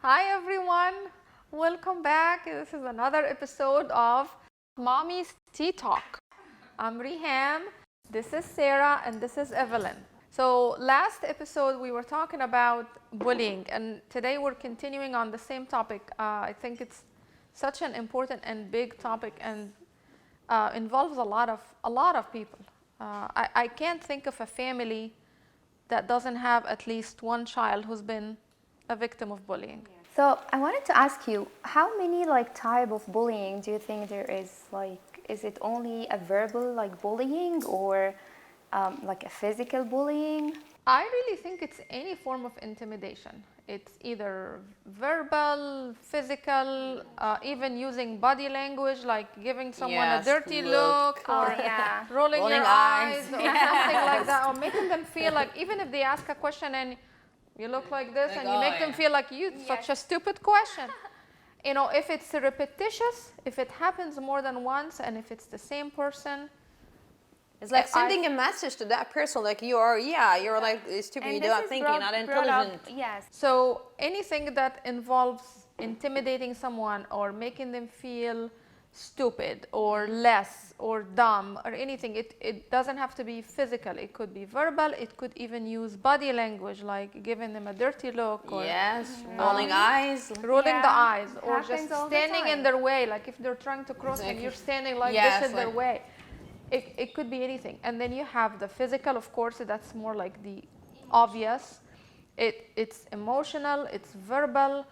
Hi everyone, welcome back. This is another episode of Mommies Tea Talk. I'm Briham, this is Sarah, and this is Evelyn. So last episode we were talking about bullying, and today we're continuing on the same topic. I think it's such an important and big topic, and involves a lot of people. I can't think of a family that doesn't have at least one child who's been a victim of bullying. So I wanted to ask you, how many type of bullying do you think there is? Is it only a verbal bullying, or a physical bullying? I really think it's any form of intimidation. It's either verbal, physical, even using body language, like giving someone a dirty look or rolling your eyes or something like that, or making them feel like, even if they ask a question and you look like this and you make them feel like such a stupid question. You know, if it's repetitious, if it happens more than once, and if it's the same person, it's like sending a message to that person, like you're like stupid, you're not thinking, not intelligent. Yes. So anything that involves intimidating someone or making them feel stupid or less or dumb or anything, it doesn't have to be physical. It could be verbal. It could even use body language, like giving them a dirty look or rolling eyes, the eyes, or just standing in their way, like if they're trying to cross and you're standing like this in their way. It could be anything. And then you have the physical, of course, that's more like the obvious. It's emotional, it's verbal.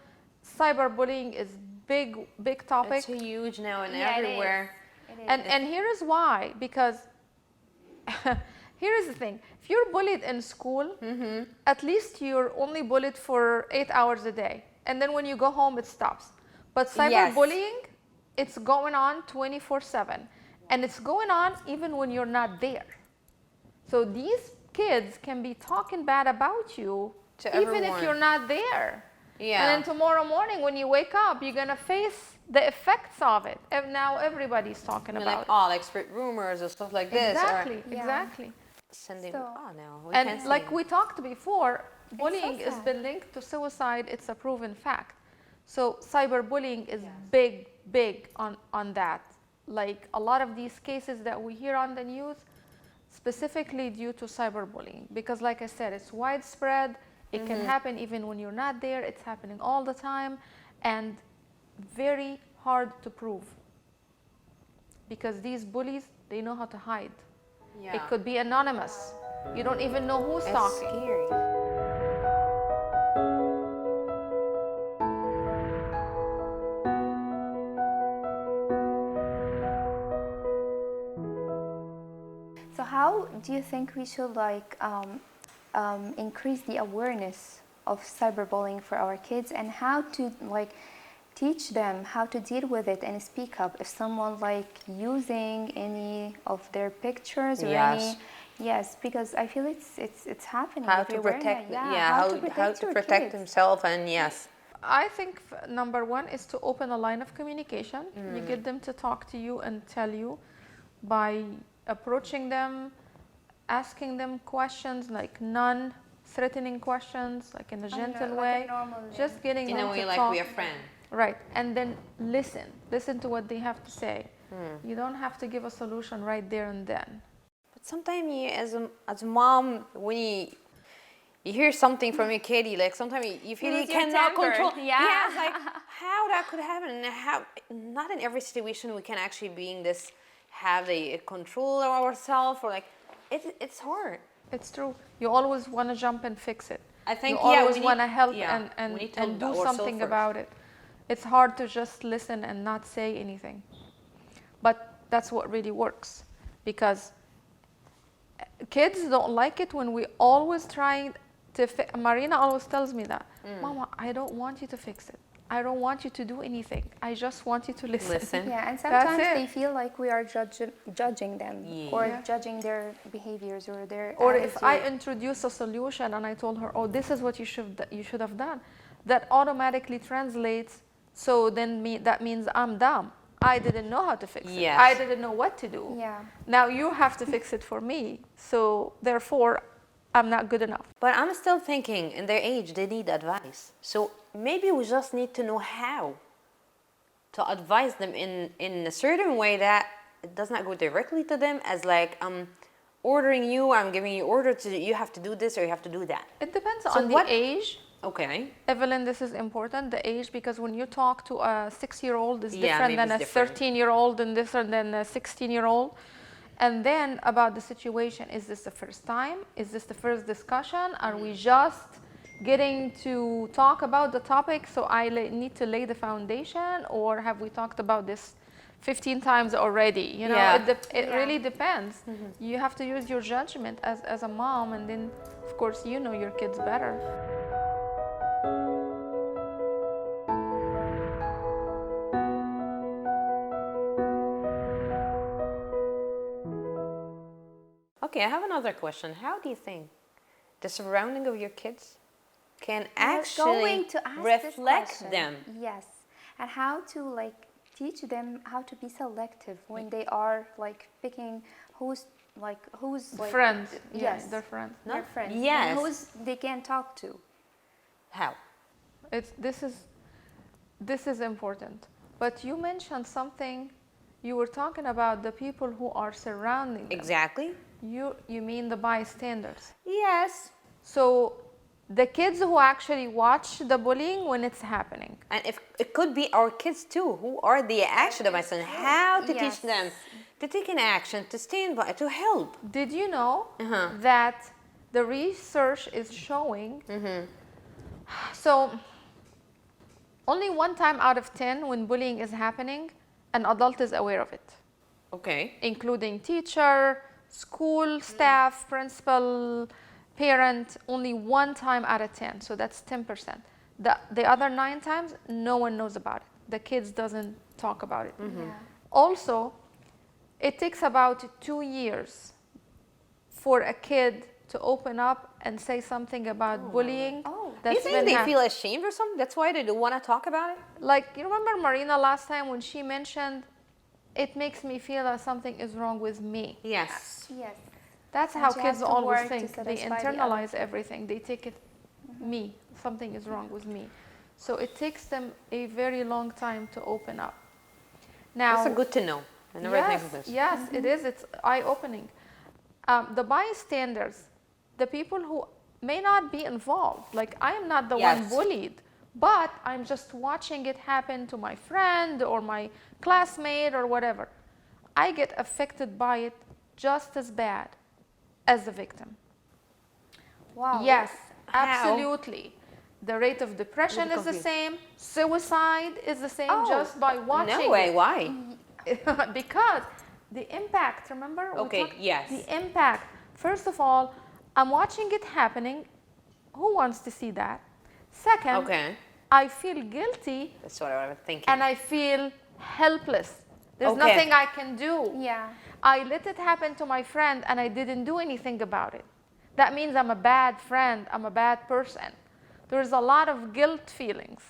Cyberbullying is big topic. It's huge now and everywhere. It is. And here is why, because here is the thing. If you're bullied in school, at least you're only bullied for 8 hours a day. And then when you go home, it stops. But cyberbullying, it's going on 24/7. And it's going on even when you're not there. So these kids can be talking bad about you even if you're not there. Yeah. And then tomorrow morning when you wake up, you're going to face the effects of it. And now everybody's talking about it. Like spread rumors or stuff like this. Exactly. Sending, and like we talked before, bullying has been linked to suicide. It's a proven fact. So cyberbullying is big on that. Like a lot of these cases that we hear on the news, specifically due to cyberbullying. Because like I said, it's widespread. It can happen even when you're not there. It's happening all the time, and very hard to prove. Because these bullies, they know how to hide. Yeah. It could be anonymous. You don't even know who's talking. It's scary. So how do you think we should increase the awareness of cyberbullying for our kids, and how to teach them how to deal with it and speak up if someone using any of their pictures or any? Yes, because I feel it's happening. How to protect, how to protect themselves, and I think number one is to open a line of communication. You get them to talk to you and tell you by approaching them, asking them questions, like non-threatening questions, like in a gentle way, just getting them to talk. In a way, like we're a friend. Right, and then listen to what they have to say. You don't have to give a solution right there and then. But sometimes as a mom, when you hear something from your kid, sometimes you feel you cannot control. Yeah, it's like how that could happen, and how not in every situation we can actually have the control of ourselves, or it's hard. It's true. You always want to jump and fix it. I think you always want to help and do something about it. It's hard to just listen and not say anything. But that's what really works, because kids don't like it when we always try to Marina always tells me that, Mama, I don't want you to fix it. I don't want you to do anything. I just want you to listen. Yeah, and sometimes they feel like we are judging them or judging their behaviors or their Or attitude. if I introduce a solution and I told her, oh, this is what you should have done, that automatically translates, so then that means I'm dumb. I didn't know how to fix it. Yes. I didn't know what to do. Yeah. Now you have to fix it for me. So therefore, I'm not good enough. But I'm still thinking, in their age, they need advice. So maybe we just need to know how to advise them in a certain way that it does not go directly to them as like, I'm ordering you, I'm giving you order to, you have to do this or you have to do that. It depends on the age. Okay. Evelyn, this is important, the age, because when you talk to a 6-year-old, it's Yeah, different than a maybe it's different. 13-year-old and different than a 16-year-old. And then about the situation, is this the first time? Is this the first discussion? Are we just getting to talk about the topic, so I need to lay the foundation, or have we talked about this 15 times already? You know, Yeah. it really depends. You have to use your judgment as a mom, and then, of course, you know your kids better. Okay, I have another question. How do you think the surrounding of your kids can actually reflect them? Yes, and how to like teach them how to be selective when they are like picking who's like Friends. Yes, Yeah, they're friends. No? their friends. Yes. And who's they can talk to. How? This is important. But you mentioned something. You were talking about the people who are surrounding them. Exactly. You mean the bystanders. Yes. So the kids who actually watch the bullying when it's happening. And if it could be our kids too, who are the action of us, and how to teach them to take an action, to stand by, to help. Did you know that the research is showing? So only 1 time out of 10 when bullying is happening, an adult is aware of it, Okay. including teacher, school staff, principal, parent. Only 1 time out of 10, so that's 10%. The other 9 times, no one knows about it. The kids doesn't talk about it. Yeah. Also, it takes about 2 years for a kid to open up and say something about bullying. Do you think they feel ashamed or something? That's why they don't want to talk about it? Like, you remember Marina last time when she mentioned, it makes me feel that something is wrong with me. Yes. Yes. That's And how she kids has to always work to think. They satisfy the other internalize kid. everything. They take it, me, something is wrong with me. So it takes them a very long time to open up. Now, That's a good to know. I never think of this. Yes, it is. It's eye-opening. The bystanders, the people who may not be involved, like I am not the one bullied, but I'm just watching it happen to my friend or my classmate or whatever. I get affected by it just as bad as the victim. Wow. Yes, How? absolutely. The rate of depression is the same. Suicide is the same just by watching. No way. Why? Because the impact, remember? Okay, yes. The impact. First of all, I'm watching it happening. Who wants to see that? Second, I feel guilty. That's what I was thinking. And I feel helpless. There's nothing I can do. Yeah. I let it happen to my friend and I didn't do anything about it. That means I'm a bad friend. I'm a bad person. There's a lot of guilt feelings.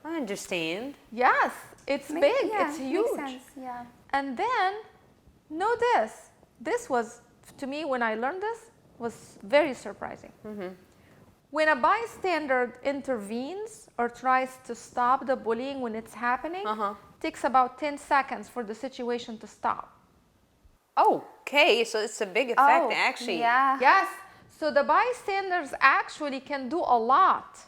I understand. Yes, it's big. It's huge. Makes sense. Yeah. And then, know this. This was, to me, when I learned this, was very surprising. When a bystander intervenes or tries to stop the bullying when it's happening, it takes about 10 seconds for the situation to stop. Okay, so it's a big effect, actually. Yeah. Yes. So the bystanders actually can do a lot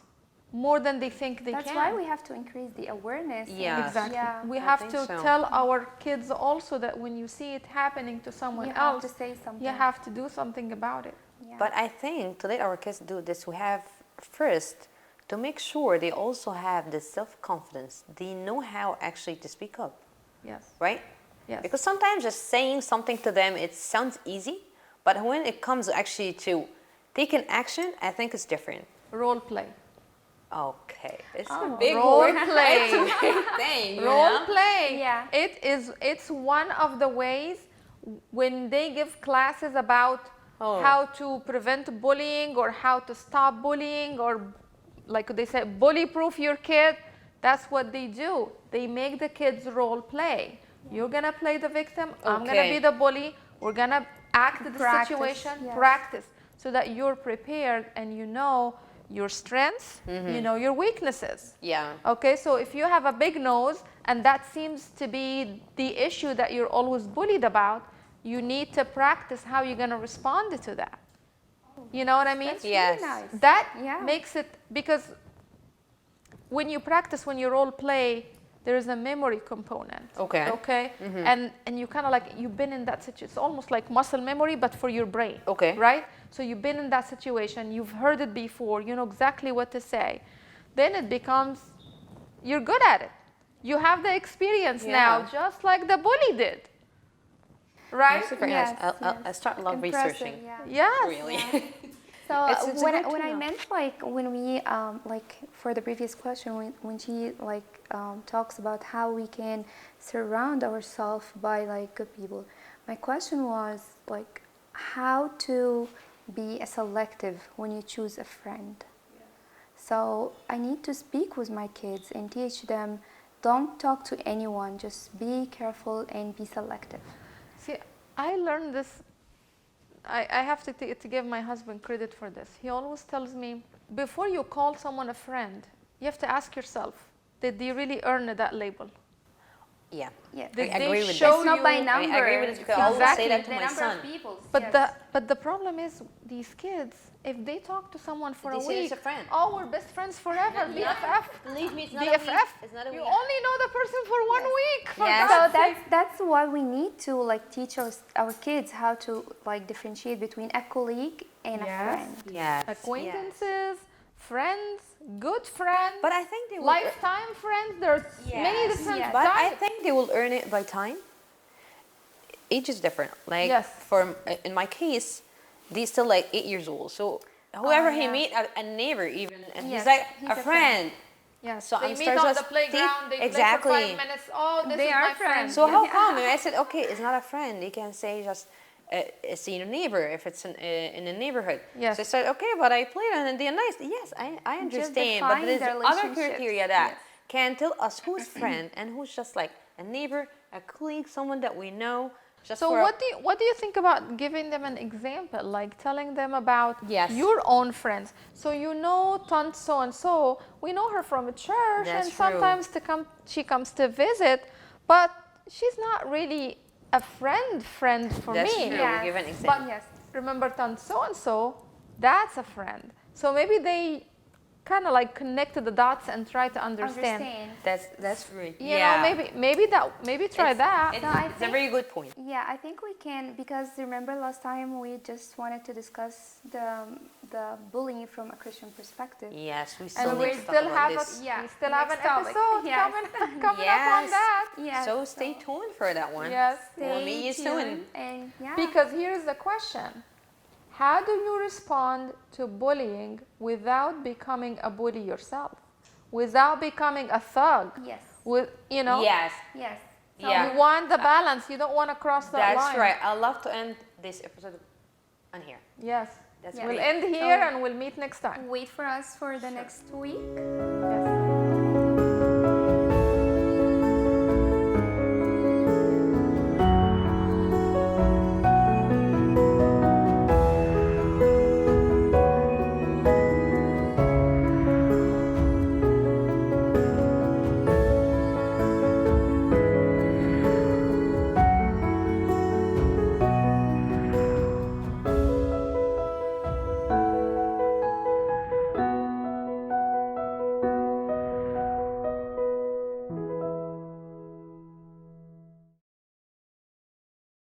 more than they think they can. That's why we have to increase the awareness. Yes. Exactly. Yeah. We I have think to so. tell our kids also that when you see it happening to someone You have else, to say something. you have to do something about it. Yeah. But I think to let our kids do this, we have first to make sure they also have the self-confidence. They know how actually to speak up, Yes. right? Yes. Because sometimes just saying something to them, it sounds easy, but when it comes actually to taking action, I think it's different. Role play. Okay, it's a big Role word. play. It's a big thing. you Role know? play. Yeah. It's one of the ways when they give classes about how to prevent bullying or how to stop bullying, or like they say, bully proof your kid. That's what they do. They make the kids role play. You're gonna play the victim, I'm gonna be the bully, we're gonna act the Practice, situation, yes. practice. so that you're prepared and you know your strengths, you know your weaknesses. Yeah. Okay, so if you have a big nose and that seems to be the issue that you're always bullied about, you need to practice how you're going to respond to that. You know what I mean? That's Yes. really nice. That makes it, because when you practice, when you role play, there is a memory component. Okay. Okay. And you kind of like, you've been in that situation. It's almost like muscle memory, but for your brain. Okay. Right. So you've been in that situation. You've heard it before. You know exactly what to say. Then it becomes, you're good at it. You have the experience now, just like the bully did. Right. Super nice. I start love researching. Yes. Really. So It's when good to I know. meant like when we like for the previous question when she like talks about how we can surround ourselves by like good people, my question was like how to be a selective when you choose a friend. So I need to speak with my kids and teach them, don't talk to anyone, just be careful and be selective. See, I learned this. I have to give my husband credit for this. He always tells me, before you call someone a friend, you have to ask yourself, did they really earn that label? Yeah. Yeah. Did I they agree with show It's not you? by number. I agree with this because I always say that to the my number son. of people. But the problem is, these kids, if they talk to someone for They a say week, it's a friend. oh, we're best friends forever, BFF. Believe me, it's not a BFF. week. It's not a You week. only know the person for 1 week. For Yes. God's So sake. that's why we need to like teach our kids how to like differentiate between a colleague and a friend. Yes. Acquaintances, friends, good friends, But I think they will. lifetime friends. There's many different yes. But I types. think they will earn it by time. Age is different. Like Yes. in my case, they're still like 8 years old. So whoever he yeah. meet, a neighbor even, and Yes, he's like he's a a friend. Yes, So they I'm meet start on just the playground. They exactly. play for 5 minutes. Oh, this They is are my friend. friends. So how come? And I said, okay, it's not a friend. You can say just see a neighbor if it's in a neighborhood. Yes. So I said, okay, but I played and they're nice. Yes, I understand. But define there's the other relationships. criteria that Yes. can tell us who's friend and who's just like a neighbor, a colleague, someone that we know. Just So for what do you think about giving them an example, like telling them about Yes. your own friends? So you know, Tante so and so, we know her from a church, That's and true. sometimes she comes to visit, but she's not really a friend for That's me. true. Yes. Give an But example. Yes. remember Tante so and so, that's a friend. So maybe they kind of like connect the dots and try to understand. That's right. You know, maybe try that. It's, So I it's a think- very good point. Yeah, I think we can, because remember last time we just wanted to discuss the bullying from a Christian perspective. Yes, we still And need we to talk still about have this. we still have an Next topic. episode Yes. coming up on Yes. that. Yes. So stay tuned for that one. Yes. We'll meet you soon. And yeah. Because here's the question. How do you respond to bullying without becoming a bully yourself? Without becoming a thug? Yes. With, you know? Yes, Yes. yeah. You want the balance. You don't want to cross that line. That's right. I love to end this episode on here. Yes. That's We'll great. end here and we'll meet next time. Wait for us for the next week. Yes.